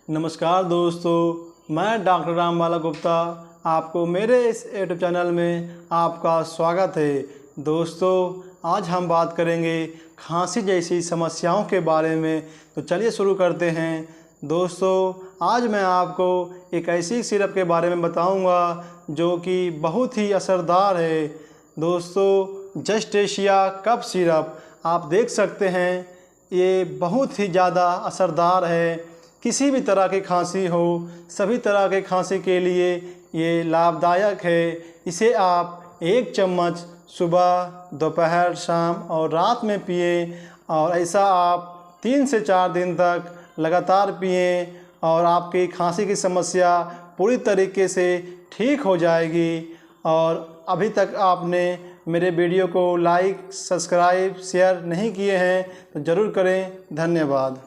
नमस्कार दोस्तों, मैं डॉक्टर रामबाला गुप्ता आपको मेरे इस यूट्यूब चैनल में आपका स्वागत है। दोस्तों, आज हम बात करेंगे खांसी जैसी समस्याओं के बारे में। तो चलिए शुरू करते हैं। दोस्तों, आज मैं आपको एक ऐसी सिरप के बारे में बताऊंगा जो कि बहुत ही असरदार है। दोस्तों, जस्टेशिया कफ सिरप आप देख सकते हैं, ये बहुत ही ज़्यादा असरदार है। किसी भी तरह की खांसी हो, सभी तरह के खांसी के लिए ये लाभदायक है। इसे आप 1 चम्मच सुबह, दोपहर, शाम और रात में पिएं और ऐसा आप 3 से 4 दिन तक लगातार पिएं और आपकी खांसी की समस्या पूरी तरीके से ठीक हो जाएगी। और अभी तक आपने मेरे वीडियो को लाइक, सब्सक्राइब, शेयर नहीं किए हैं तो ज़रूर करें। धन्यवाद।